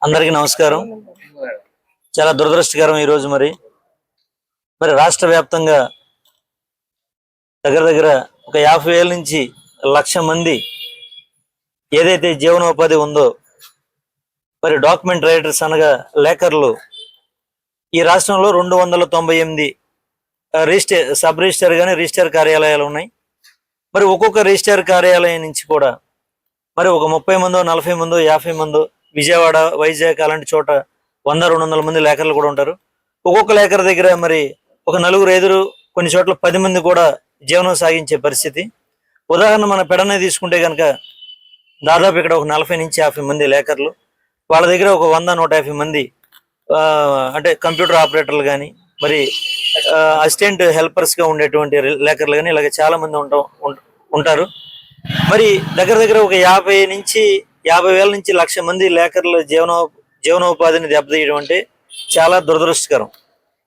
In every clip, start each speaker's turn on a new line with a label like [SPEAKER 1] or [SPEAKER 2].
[SPEAKER 1] అందరికీ నమస్కారం. చాలా దురదృష్టకరం ఈరోజు మరి రాష్ట్ర వ్యాప్తంగా దగ్గర ఒక 50,000 నుంచి 1,00,000 మంది ఏదైతే జీవనోపాధి ఉందో డాక్యుమెంట్ రైటర్స్ అనగా లేఖర్లు ఈ రాష్ట్రంలో 298 సబ్ రిజిస్టర్ కానీ రిజిస్టర్ కార్యాలయాలు ఉన్నాయి. ఒక్కొక్క రిజిస్టర్ కార్యాలయం నుంచి కూడా ఒక 30 మందో 40 మందో 50 మందో విజయవాడ వైజాగ్ అలాంటి చోట 100-200 మంది లేఖర్లు కూడా ఉంటారు. ఒక్కొక్క లేఖర్ దగ్గర ఒక 4-5 కొన్ని చోట్ల 10 మంది కూడా జీవనం సాగించే పరిస్థితి. ఉదాహరణ మన పెడనే తీసుకుంటే కనుక దాదాపు ఇక్కడ ఒక 40 నుంచి 50 మంది లేఖర్లు, వాళ్ళ దగ్గర ఒక 100-150 మంది అంటే కంప్యూటర్ ఆపరేటర్లు కానీ అసిస్టెంట్ హెల్పర్స్ గా ఉండేటువంటి లేఖర్లు కానీ ఇలాగ చాలా మంది ఉంటారు. దగ్గర ఒక 50,000 నుంచి 1,00,000 మంది లేఖర్లు జీవనోపాధిని దెబ్బతీయడం అంటే చాలా దురదృష్టకరం.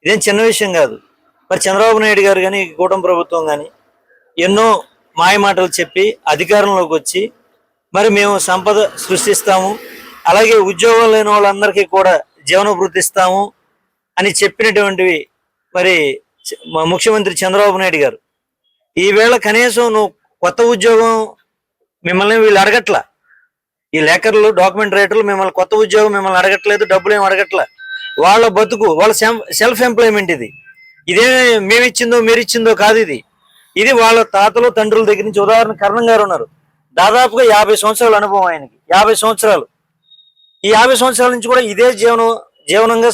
[SPEAKER 1] ఇదేం చిన్న విషయం కాదు. చంద్రబాబు నాయుడు గారు కానీ కూటమి ప్రభుత్వం కానీ ఎన్నో మాయమాటలు చెప్పి అధికారంలోకి వచ్చి మేము సంపద సృష్టిస్తాము, అలాగే ఉద్యోగం లేని వాళ్ళందరికీ కూడా జీవనోభృతి ఇస్తాము అని చెప్పినటువంటివి ముఖ్యమంత్రి చంద్రబాబు నాయుడు గారు ఈవేళ కనీసం నువ్వు కొత్త ఉద్యోగం మిమ్మల్ని వీళ్ళు అడగట్లా. ఈ లేఖర్లు డాక్యుమెంట్ రైటర్లు మిమ్మల్ని కొత్త ఉద్యోగం మిమ్మల్ని అడగట్లేదు, డబ్బులు ఏమి అడగట్లా. వాళ్ళ బతుకు వాళ్ళ సెల్ఫ్ ఎంప్లాయ్మెంట్ ఇదే మేమిచ్చిందో మీరిచ్చిందో కాదు. ఇది వాళ్ళ తాతలు తండ్రుల దగ్గర నుంచి. ఉదాహరణ కరణం గారు ఉన్నారు, దాదాపుగా 50 సంవత్సరాల అనుభవం ఆయనకి. 50 సంవత్సరాలు, ఈ 50 సంవత్సరాల నుంచి కూడా ఇదే జీవనంగా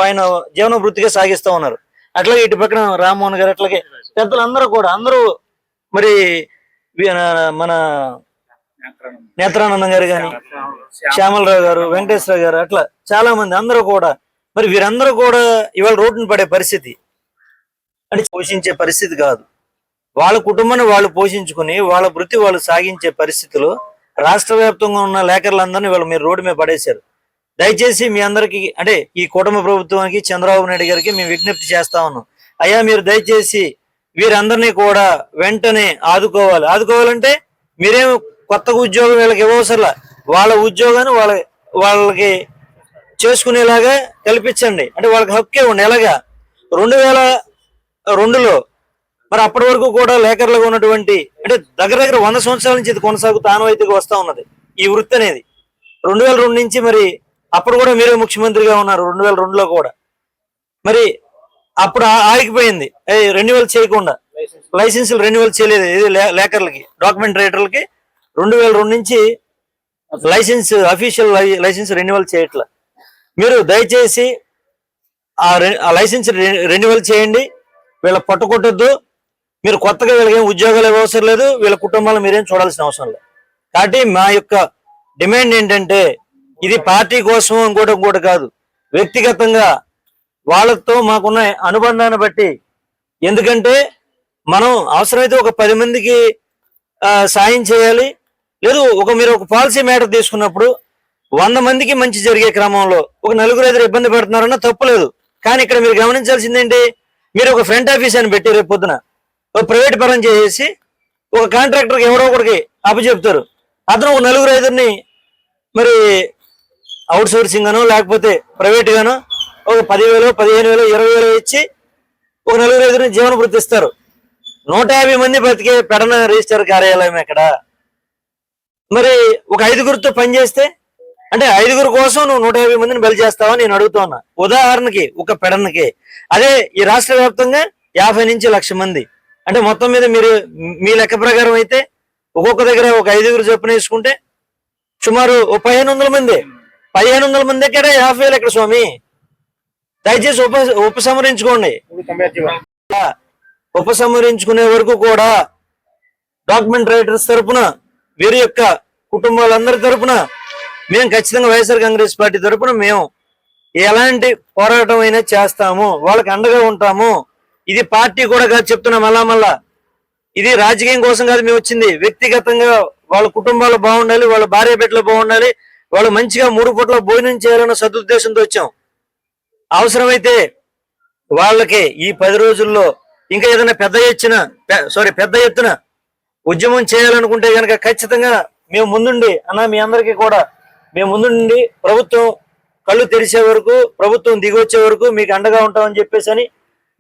[SPEAKER 1] ఆయన జీవనభృతిగా సాగిస్తూ ఉన్నారు. అట్లాగే ఇటు పక్కన రామ్మోహన్ గారు, అట్లాగే పెద్దలు అందరూ మన నేత్రానందం గారు కానీ, శ్యామలరావు గారు, వెంకటేశ్వరరావు గారు, అట్లా చాలా మంది అందరూ కూడా వీరందరూ కూడా ఇవాళ రోడ్డును పడే పరిస్థితి అంటే పోషించే పరిస్థితి కాదు. వాళ్ళ కుటుంబాన్ని వాళ్ళు పోషించుకుని వాళ్ళ వృత్తి వాళ్ళు సాగించే పరిస్థితిలో రాష్ట్ర వ్యాప్తంగా ఉన్న లేఖర్లందరినీ మీరు రోడ్డు మీద పడేశారు. దయచేసి మీ అందరికీ అంటే ఈ కూటమి ప్రభుత్వానికి చంద్రబాబు నాయుడు గారికి మేము విజ్ఞప్తి చేస్తా ఉన్నాం. అయ్యా, మీరు దయచేసి వీరందరినీ కూడా వెంటనే ఆదుకోవాలంటే మీరేం కొత్త ఉద్యోగం వీళ్ళకి ఇవ్వవసరలా. వాళ్ళ ఉద్యోగాన్ని వాళ్ళకి చేసుకునేలాగా కల్పించండి. అంటే వాళ్ళకి హక్కే ఉండి ఎలాగా 2002లో అప్పటి వరకు కూడా లేఖర్లుగా ఉన్నటువంటి అంటే దగ్గర 100 సంవత్సరాల నుంచి ఇది కొనసాగుతూ ఆనవాయితీగా వస్తా ఉన్నది ఈ వృత్తి అనేది. 2002 నుంచి అప్పుడు కూడా మీరే ముఖ్యమంత్రిగా ఉన్నారు. 2002లో కూడా అప్పుడు ఆగిపోయింది, రెన్యువల్ చేయకుండా, లైసెన్సులు రెన్యువల్ చేయలేదు. ఇది లేఖర్లకి డాక్యుమెంట్ రైటర్లకి 2002 నుంచి అఫీషియల్ లైసెన్స్ రెన్యువల్ చేయట్లా. మీరు దయచేసి ఆ లైసెన్స్ రెన్యువల్ చేయండి. వీళ్ళ పట్టుకొట్టద్దు. మీరు కొత్తగా వీళ్ళకి ఉద్యోగాలు ఇవ్వవసరం లేదు, వీళ్ళ కుటుంబాలను మీరేం చూడాల్సిన అవసరం లేదు. కాబట్టి మా యొక్క డిమాండ్ ఏంటంటే ఇది పార్టీ కోసం ఇంకోటి కాదు, వ్యక్తిగతంగా వాళ్ళతో మాకున్న అనుబంధాన్ని బట్టి. ఎందుకంటే మనం అవసరమైతే ఒక 10 మందికి సాయం చేయాలి. లేదు మీరు ఒక పాలసీ మ్యాటర్ తీసుకున్నప్పుడు 100 మందికి మంచి జరిగే క్రమంలో ఒక 4-5 ఇబ్బంది పడుతున్నారన్నా తప్పులేదు. కానీ ఇక్కడ మీరు గమనించాల్సిందేంటి, మీరు ఒక ఫ్రంట్ ఆఫీస్ అని పెట్టి రేపు పొద్దున ఒక ప్రైవేట్ పరం చేసి ఒక కాంట్రాక్టర్కి ఎవరో ఒకరికి అప్పచెప్తారు. అతను ఒక 4-5ని అవుట్ సోర్సింగ్ గానో లేకపోతే ప్రైవేట్ గానో ఒక 10,000, 15,000, 20,000 ఇచ్చి ఒక 4-5ని జీవన వృత్తి ఇస్తారు. 150 మంది బతికే పెడన రిజిస్టర్ కార్యాలయం ఎక్కడ? ఒక 5గురితో పనిచేస్తే అంటే 5గురు కోసం నువ్వు 150 మందిని బలి చేస్తావా నేను అడుగుతున్నా. ఉదాహరణకి ఒక పెడనకి. అదే ఈ రాష్ట్ర వ్యాప్తంగా 50 నుంచి 1,00,000 మంది అంటే మొత్తం మీద మీరు మీ లెక్క ప్రకారం అయితే ఒక్కొక్క దగ్గర ఒక 5గురు చొప్పున వేసుకుంటే సుమారు 1,500 మంది. 1,500 మంది ఎక్కడ, 50,000 ఎక్కడ స్వామి? దయచేసి ఉపసంహరించుకోండి. ఉపసంహరించుకునే వరకు కూడా డాక్యుమెంట్ రైటర్స్ తరఫున, వీరి యొక్క కుటుంబాలందరి తరఫున మేము ఖచ్చితంగా వైఎస్ఆర్ కాంగ్రెస్ పార్టీ తరఫున మేము ఎలాంటి పోరాటం అయినా చేస్తాము, వాళ్ళకి అండగా ఉంటాము. ఇది పార్టీ కూడా కాదు, చెప్తున్నాం మళ్ళా. ఇది రాజకీయం కోసం కాదు మేము వచ్చింది. వ్యక్తిగతంగా వాళ్ళ కుటుంబాలు బాగుండాలి, వాళ్ళ భార్య బిడ్డలు బాగుండాలి, వాళ్ళు మంచిగా 3 పూట్ల భోజనం చేయాలన్న సదుద్దేశంతో వచ్చాం. అవసరమైతే వాళ్ళకి ఈ 10 రోజుల్లో ఇంకా ఏదైనా పెద్ద ఎత్తున ఉద్యమం చేయాలనుకుంటే కనుక ఖచ్చితంగా మేము ముందుండి మీ అందరికీ కూడా మేము ముందు నుండి ప్రభుత్వం కళ్ళు తెరిచే వరకు, ప్రభుత్వం దిగొచ్చే వరకు మీకు అండగా ఉంటామని చెప్పేసి అని,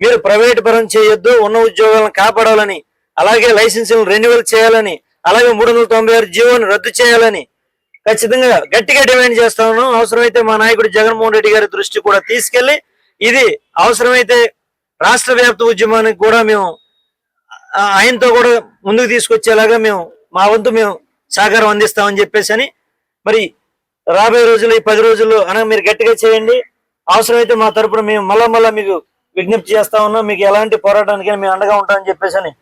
[SPEAKER 1] మీరు ప్రైవేట్ పరం చేయొద్దు, ఉన్న ఉద్యోగాలను కాపాడాలని, అలాగే లైసెన్సులను రెన్యువల్ చేయాలని, అలాగే 396 జీవోని రద్దు చేయాలని ఖచ్చితంగా గట్టిగా డిమాండ్ చేస్తా ఉన్నాం. అవసరమైతే మా నాయకుడు జగన్మోహన్ రెడ్డి గారి దృష్టి కూడా తీసుకెళ్లి ఇది అవసరమైతే రాష్ట్ర వ్యాప్త ఉద్యమానికి కూడా మేము ఆయనతో కూడా ముందుకు తీసుకొచ్చేలాగా మేము మా వంతు మేము సహకారం అందిస్తామని చెప్పేసి అని, మరి రాబోయే రోజులు ఈ 10 రోజుల్లో అనగా మీరు గట్టిగా చేయండి. అవసరమైతే మా తరపున మేము మళ్ళా మీకు విజ్ఞప్తి చేస్తా ఉన్నాం. మీకు ఎలాంటి పోరాటానికి మేము అండగా ఉంటామని చెప్పేసి అని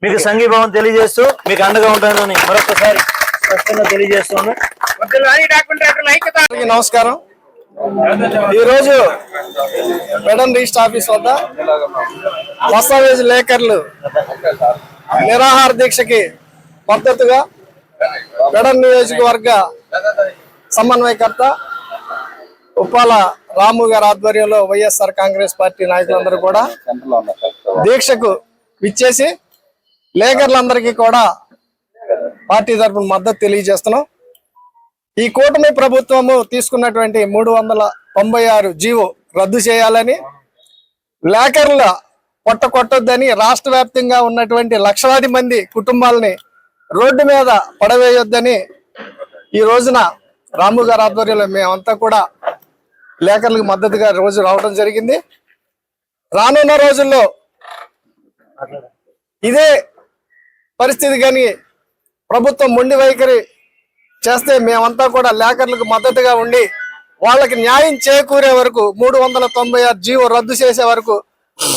[SPEAKER 1] మీకు సంఘీభావం తెలియజేస్తూ మీకు అండగా ఉంటానని మరొకసారి స్పష్టంగా తెలియజేస్తూ ఉన్నాం.
[SPEAKER 2] నమస్కారం. ఈరోజు ఫెడరల్ రిజిస్టర్ ఆఫీస్ వద్ద దస్తావేజ్ లేఖర్లు నిరాహార దీక్షకి మద్దతుగా ఫెడరల్ నియోజకవర్గ సమన్వయకర్త ఉప్పాల రాము గారి ఆధ్వర్యంలో వైఎస్ఆర్ కాంగ్రెస్ పార్టీ నాయకులందరూ కూడా దీక్షకు విచ్చేసి లేఖర్లందరికీ కూడా పార్టీ తరఫున మద్దతు తెలియజేస్తున్నాం. ఈ కూటమి ప్రభుత్వము తీసుకున్నటువంటి 396 జీవో రద్దు చేయాలని, లేఖర్ల పొట్ట కొట్టొద్దని, రాష్ట్ర వ్యాప్తంగా ఉన్నటువంటి లక్షలాది మంది కుటుంబాలని రోడ్డు మీద పడవేయొద్దని ఈ రోజున రాము గారి ఆధ్వర్యంలో మేమంతా కూడా లేఖర్లకు మద్దతుగా రోజు రావడం జరిగింది. రానున్న రోజుల్లో ఇదే పరిస్థితి కానీ ప్రభుత్వం మొండి వైఖరి చేస్తే మేమంతా కూడా లేఖర్లకు మద్దతుగా ఉండి వాళ్ళకి న్యాయం చేకూరే వరకు 396 జీవో రద్దు చేసే వరకు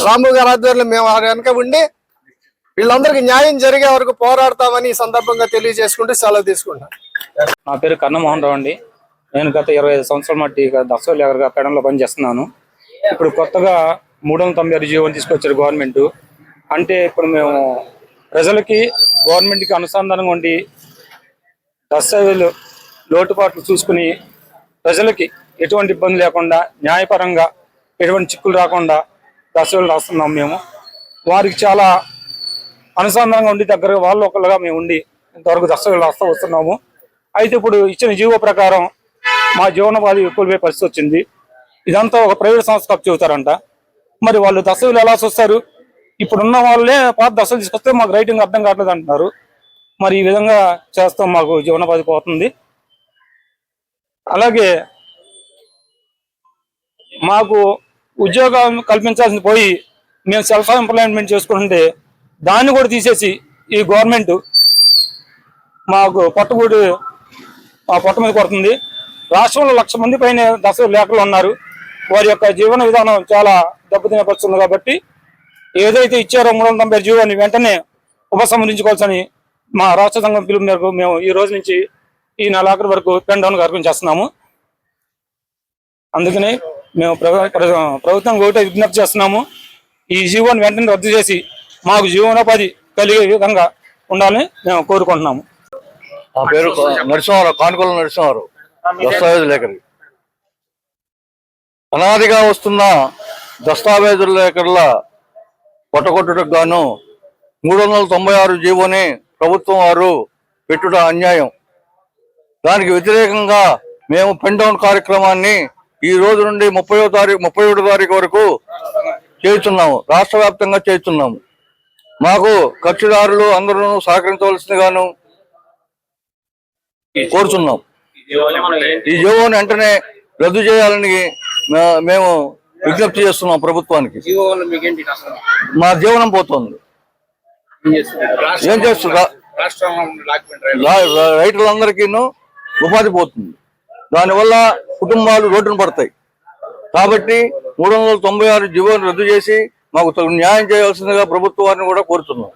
[SPEAKER 2] రాము గారి ఆధ్వర్యంలో మేము వెనక ఉండి వీళ్ళందరికీ న్యాయం జరిగే వరకు పోరాడతామని ఈ సందర్భంగా తెలియజేసుకుంటూ సెలవు తీసుకుంటాం.
[SPEAKER 3] నా పేరు కన్నమోహన్ రావు అండి. నేను గత 25 సంవత్సరాల మట్టి దస్తావేజ్ లేఖర్గా పెడంలో పనిచేస్తున్నాను. ఇప్పుడు కొత్తగా 396 జీవోని తీసుకొచ్చారు గవర్నమెంట్. అంటే ఇప్పుడు మేము ప్రజలకి గవర్నమెంట్కి అనుసంధానంగా ఉండి దస్తావేజులు లోటుపాట్లు చూసుకుని ప్రజలకి ఎటువంటి ఇబ్బంది లేకుండా న్యాయపరంగా ఎటువంటి చిక్కులు రాకుండా దస్తావేజులు రాస్తున్నాం. మేము వారికి చాలా అనుసంధానంగా ఉండి దగ్గరగా వాళ్ళు ఒకళ్ళుగా మేము ఉండి ఇంతవరకు దస్తావేజులు రాస్తూ వస్తున్నాము. అయితే ఇప్పుడు ఇచ్చిన జీవో ప్రకారం మా జీవనోపాధి కోల్పోయే పరిస్థితి వచ్చింది. ఇదంతా ఒక ప్రైవేట్ సంస్థ కప్పు చెబుతారంట. మరి వాళ్ళు దస్తావేజులు ఎలా చూస్తారు? ఇప్పుడున్న వాళ్ళే పాత దస్తావేజులు తీసుకొస్తే మాకు రైటింగ్ అర్థం కావట్లేదు అంటున్నారు. మరి ఈ విధంగా చేస్తాం, మాకు జీవనోపాధి పోతుంది. అలాగే మాకు ఉద్యోగం కల్పించాల్సింది పోయి మేము సెల్ఫ్ ఎంప్లాయ్మెంట్ చేసుకుంటే దాన్ని కూడా తీసేసి ఈ గవర్నమెంట్ మాకు పొట్ట మీద కొడుతుంది. రాష్ట్రంలో 1,00,000 మంది పైన దస్తావేజ్ లేఖలు ఉన్నారు. వారి యొక్క జీవన విధానం చాలా దెబ్బతినే పరిస్థితుంది. కాబట్టి ఏదైతే ఇచ్చారో 396 జీవోని వెంటనే ఉపసంహరించుకోవాల్సని మా రాష్ట్ర సంఘం పిలుపు మేరకు మేము ఈ రోజు నుంచి ఈ నెలాఖరు వరకు పెన్ డౌన్ కార్యక్రమం చేస్తున్నాము. అందుకని మేము ప్రభుత్వం ఒకటే విజ్ఞప్తి చేస్తున్నాము, ఈ జీవోని వెంటనే రద్దు చేసి మాకు జీవనోపాధి కలిగే విధంగా ఉండాలని మేము కోరుకుంటున్నాము.
[SPEAKER 4] నా పేరు నరసింహారావు, కానుకొల నరసింహారావు, దస్తావేజ్ లేఖరి. అనాదిగా వస్తున్న దస్తావేజుల లేఖర్ల పొట్టగొట్టుటకు గాను 396 జీవోని ప్రభుత్వం వారు పెట్టుట అన్యాయం. దానికి వ్యతిరేకంగా మేము పెన్ డౌన్ కార్యక్రమాన్ని ఈ రోజు నుండి 31 తారీఖు వరకు చేస్తున్నాము. రాష్ట్ర వ్యాప్తంగా చేస్తున్నాము. మాకు కక్షిదారులు అందరూ సహకరించవలసిందిగాను కోరుచున్నాం. ఈ జీవోని వెంటనే రద్దు చేయాలని మేము విజ్ఞప్తి చేస్తున్నాం ప్రభుత్వానికి. మా జీవనం పోతుంది. ఏం చేస్తున్నా రైతులందరికీ ఉపాధి పోతుంది. దానివల్ల కుటుంబాలు రోడ్డున పడతాయి. కాబట్టి 396 జీవోని రద్దు చేసి మాకు న్యాయం చేయాల్సిందిగా ప్రభుత్వాన్ని కూడా కోరుతున్నాం.